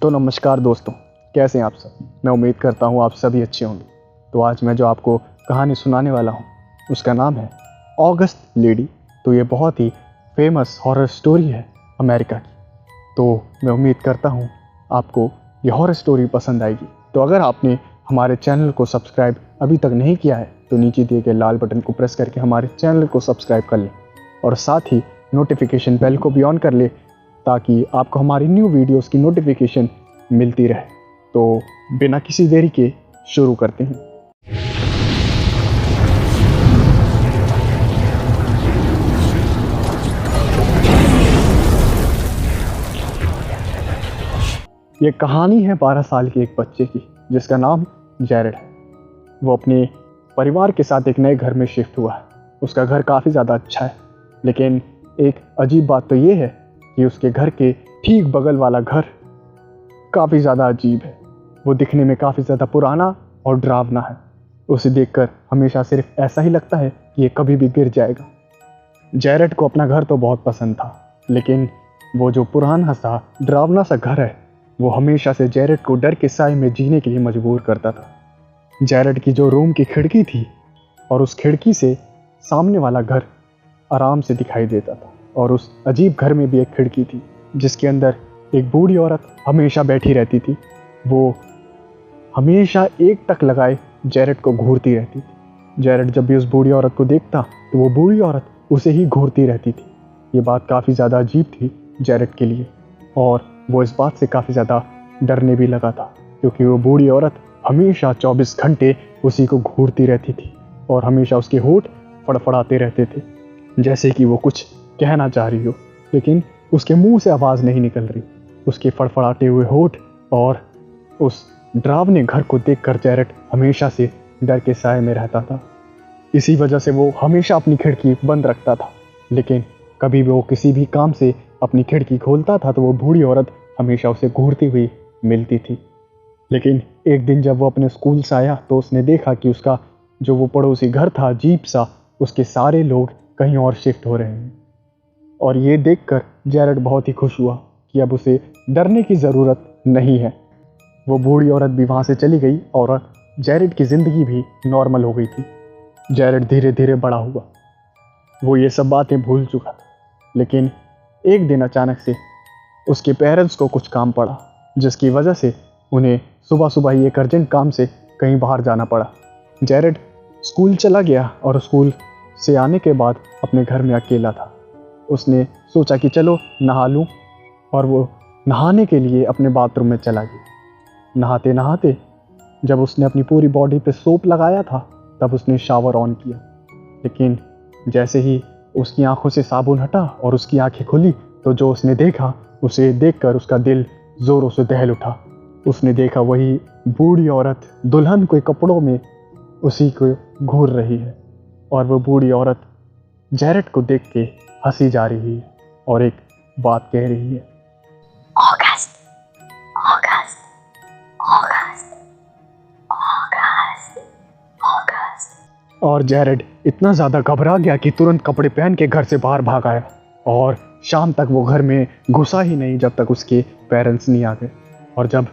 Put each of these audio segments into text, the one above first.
तो नमस्कार दोस्तों, कैसे हैं आप सब। मैं उम्मीद करता हूँ आप सभी अच्छे होंगे। तो आज मैं जो आपको कहानी सुनाने वाला हूँ उसका नाम है ऑगस्ट लेडी। तो ये बहुत ही फेमस हॉरर स्टोरी है अमेरिका की। तो मैं उम्मीद करता हूँ आपको ये हॉरर स्टोरी पसंद आएगी। तो अगर आपने हमारे चैनल को सब्सक्राइब अभी तक नहीं किया है तो नीचे दिए गए लाल बटन को प्रेस करके हमारे चैनल को सब्सक्राइब कर लें और साथ ही नोटिफिकेशन बेल को भी ऑन कर ले ताकि आपको हमारी न्यू वीडियोस की नोटिफिकेशन मिलती रहे। तो बिना किसी देरी के शुरू करते हैं। ये कहानी है 12 साल के एक बच्चे की जिसका नाम जैरेड है। वो अपने परिवार के साथ एक नए घर में शिफ्ट हुआ है। उसका घर काफ़ी ज़्यादा अच्छा है, लेकिन एक अजीब बात तो ये है कि उसके घर के ठीक बगल वाला घर काफ़ी ज़्यादा अजीब है। वो दिखने में काफ़ी ज़्यादा पुराना और डरावना है। उसे देखकर हमेशा सिर्फ ऐसा ही लगता है कि ये कभी भी गिर जाएगा। जैरेड को अपना घर तो बहुत पसंद था, लेकिन वो जो पुराना सा डरावना सा घर है वो हमेशा से जैरेड को डर के साए में जीने के लिए मजबूर करता था। जैरेड की जो रूम की खिड़की थी और उस खिड़की से सामने वाला घर आराम से दिखाई देता था, और उस अजीब घर में भी एक खिड़की थी जिसके अंदर एक बूढ़ी औरत हमेशा बैठी रहती थी। वो हमेशा एक टक लगाए जैरेड को घूरती रहती थी। जैरेड जब भी उस बूढ़ी औरत को देखता तो वो बूढ़ी औरत उसे ही घूरती रहती थी। ये बात काफ़ी ज़्यादा अजीब थी जैरेड के लिए, और वो इस बात से काफ़ी ज़्यादा डरने भी लगा था, क्योंकि वो बूढ़ी औरत हमेशा 24 घंटे उसी को घूरती रहती थी और हमेशा उसके होंठ फड़फड़ाते रहते थे, जैसे कि वो कुछ कहना चाह रही हो, लेकिन उसके मुंह से आवाज़ नहीं निकल रही। उसके फड़फड़ाते हुए होंठ और उस डरावने घर को देखकर जैरेड हमेशा से डर के साए में रहता था। इसी वजह से वो हमेशा अपनी खिड़की बंद रखता था, लेकिन कभी भी वो किसी भी काम से अपनी खिड़की खोलता था तो वो बूढ़ी औरत हमेशा उसे घूरती हुई मिलती थी। लेकिन एक दिन जब वो अपने स्कूल से आया तो उसने देखा कि उसका जो वो पड़ोसी घर था अजीब सा, उसके सारे लोग कहीं और शिफ्ट हो रहे हैं। और ये देखकर जैरेड बहुत ही खुश हुआ कि अब उसे डरने की ज़रूरत नहीं है। वो बूढ़ी औरत भी वहाँ से चली गई और जैरेड की ज़िंदगी भी नॉर्मल हो गई थी। जैरेड धीरे धीरे बड़ा हुआ। वो ये सब बातें भूल चुका था, लेकिन एक दिन अचानक से उसके पेरेंट्स को कुछ काम पड़ा, जिसकी वजह से उन्हें सुबह सुबह ही एक अर्जेंट काम से कहीं बाहर जाना पड़ा। जैरेड स्कूल चला गया और स्कूल से आने के बाद अपने घर में अकेला था। उसने सोचा कि चलो नहा लूँ, और वो नहाने के लिए अपने बाथरूम में चला गया। नहाते नहाते जब उसने अपनी पूरी बॉडी पे सोप लगाया था तब उसने शावर ऑन किया, लेकिन जैसे ही उसकी आंखों से साबुन हटा और उसकी आंखें खुली तो जो उसने देखा, उसे देखकर उसका दिल ज़ोरों से दहल उठा। उसने देखा वही बूढ़ी औरत दुल्हन के कपड़ों में उसी को घूर रही है, और वो बूढ़ी औरत जैरेड को देख के हंसी जा रही है और एक बात कह रही है, August, August, August, August, August. और जैरेड इतना ज़्यादा घबरा गया कि तुरंत कपड़े पहन के घर से बाहर भाग आया, और शाम तक वो घर में घुसा ही नहीं जब तक उसके पेरेंट्स नहीं आ गए। और जब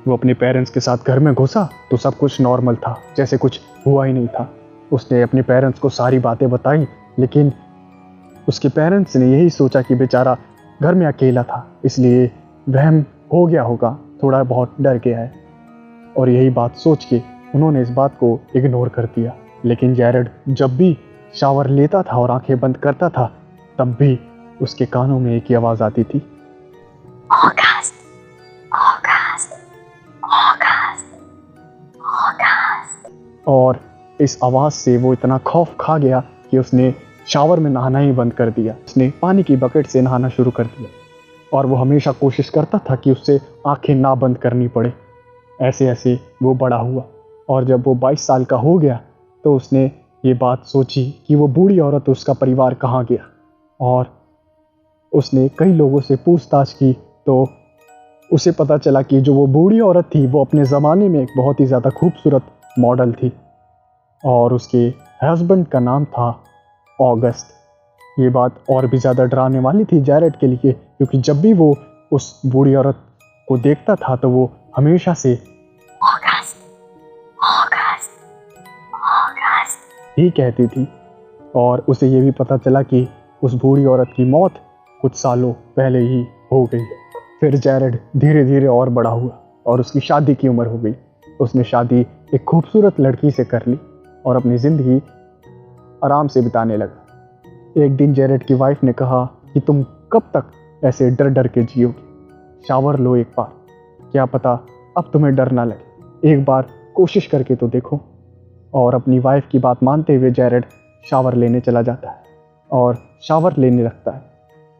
वो अपने पेरेंट्स के साथ घर में घुसा तो सब कुछ नॉर्मल था, जैसे कुछ हुआ ही नहीं था। उसने अपने पेरेंट्स को सारी बातें बताई, लेकिन उसके पेरेंट्स ने यही सोचा कि बेचारा घर में अकेला था, इसलिए वहम हो गया होगा, थोड़ा बहुत डर गया है, और यही बात सोच के उन्होंने इस बात को इग्नोर कर दिया। लेकिन जैरेड जब भी शावर लेता था और आंखें बंद करता था तब भी उसके कानों में एक ही आवाज़ आती थी, ऑगस्ट, ऑगस्ट, ऑगस्ट, ऑगस्ट। और इस आवाज़ से वो इतना खौफ खा गया कि उसने शावर में नहाना ही बंद कर दिया। उसने पानी की बकेट से नहाना शुरू कर दिया, और वो हमेशा कोशिश करता था कि उससे आंखें ना बंद करनी पड़े। ऐसे ऐसे वो बड़ा हुआ, और जब वो 22 साल का हो गया तो उसने ये बात सोची कि वो बूढ़ी औरत उसका परिवार कहाँ गया, और उसने कई लोगों से पूछताछ की तो उसे पता चला कि जो वो बूढ़ी औरत थी वो अपने ज़माने में एक बहुत ही ज़्यादा खूबसूरत मॉडल थी, और उसके हस्बैंड का नाम था ऑगस्ट। ये बात और भी ज़्यादा डराने वाली थी जैरेड के लिए, क्योंकि जब भी वो उस बूढ़ी औरत को देखता था तो वो हमेशा से August, August, August. ही कहती थी। और उसे ये भी पता चला कि उस बूढ़ी औरत की मौत कुछ सालों पहले ही हो गई। फिर जैरेड धीरे धीरे और बड़ा हुआ और उसकी शादी की उम्र हो गई। उसने शादी एक खूबसूरत लड़की से कर ली और अपनी ज़िंदगी आराम से बिताने लगा। एक दिन जैरेड की वाइफ ने कहा कि तुम कब तक ऐसे डर डर के जियोगे, शावर लो एक बार, क्या पता अब तुम्हें डर ना लगे, एक बार कोशिश करके तो देखो। और अपनी वाइफ की बात मानते हुए जैरेड शावर लेने चला जाता है और शावर लेने लगता है।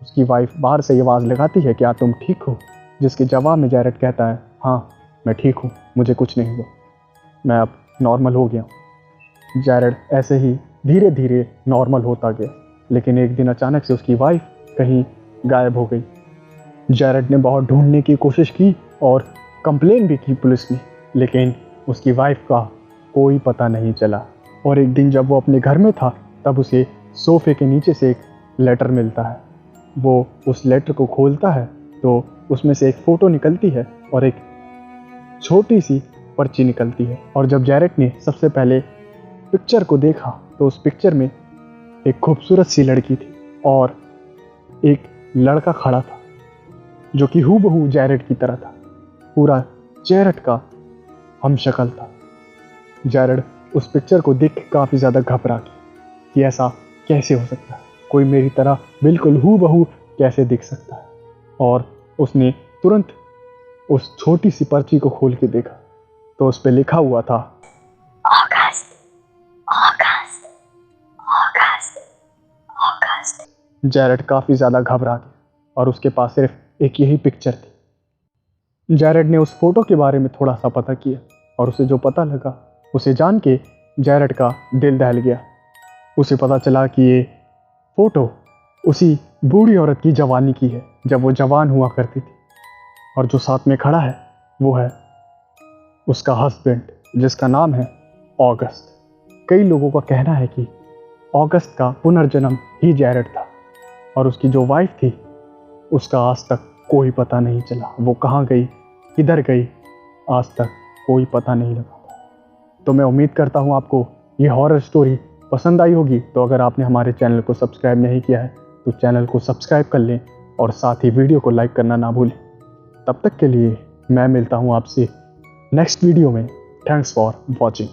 उसकी वाइफ बाहर से आवाज़ लगाती है, क्या तुम ठीक हो? जिसके जवाब में जैरेड कहता है, हाँ मैं ठीक हूँ, मुझे कुछ नहीं हुआ, मैं अब नॉर्मल हो गया हूँ। जैरेड ऐसे ही धीरे धीरे नॉर्मल होता गया, लेकिन एक दिन अचानक से उसकी वाइफ कहीं गायब हो गई। जैरेड ने बहुत ढूंढने की कोशिश की और कंप्लेन भी की पुलिस में, लेकिन उसकी वाइफ का कोई पता नहीं चला। और एक दिन जब वो अपने घर में था तब उसे सोफे के नीचे से एक लेटर मिलता है। वो उस लेटर को खोलता है तो उसमें से एक फ़ोटो निकलती है और एक छोटी सी पर्ची निकलती है। और जब जैरेड ने सबसे पहले पिक्चर को देखा तो उस पिक्चर में एक खूबसूरत सी लड़की थी और एक लड़का खड़ा था जो कि हूबहू जैरेड की तरह था, पूरा जैरेड का हमशक्ल था। जैरेड उस पिक्चर को देख के काफ़ी ज़्यादा घबरा गया कि ऐसा कैसे हो सकता है, कोई मेरी तरह बिल्कुल हूबहू कैसे दिख सकता है। और उसने तुरंत उस छोटी सी पर्ची को खोल के देखा तो उस पर लिखा हुआ था August, August, August, August. Jared काफ़ी ज़्यादा घबरा गया और उसके पास सिर्फ एक यही पिक्चर थी। जैरेड ने उस फोटो के बारे में थोड़ा सा पता किया और उसे जो पता लगा उसे जान के जैरेड का दिल दहल गया। उसे पता चला कि ये फ़ोटो उसी बूढ़ी औरत की जवानी की है जब वो जवान हुआ करती थी, और जो साथ में खड़ा है वो है उसका हस्बैंड जिसका नाम है ऑगस्ट। कई लोगों का कहना है कि ऑगस्ट का पुनर्जन्म ही जैरेड था और उसकी जो वाइफ थी उसका आज तक कोई पता नहीं चला, वो कहाँ गई, किधर गई, आज तक कोई पता नहीं लगा। तो मैं उम्मीद करता हूँ आपको ये हॉरर स्टोरी पसंद आई होगी। तो अगर आपने हमारे चैनल को सब्सक्राइब नहीं किया है तो चैनल को सब्सक्राइब कर लें और साथ ही वीडियो को लाइक करना ना भूलें। तब तक के लिए मैं मिलता हूँ आपसे नेक्स्ट वीडियो में। Thanks for watching.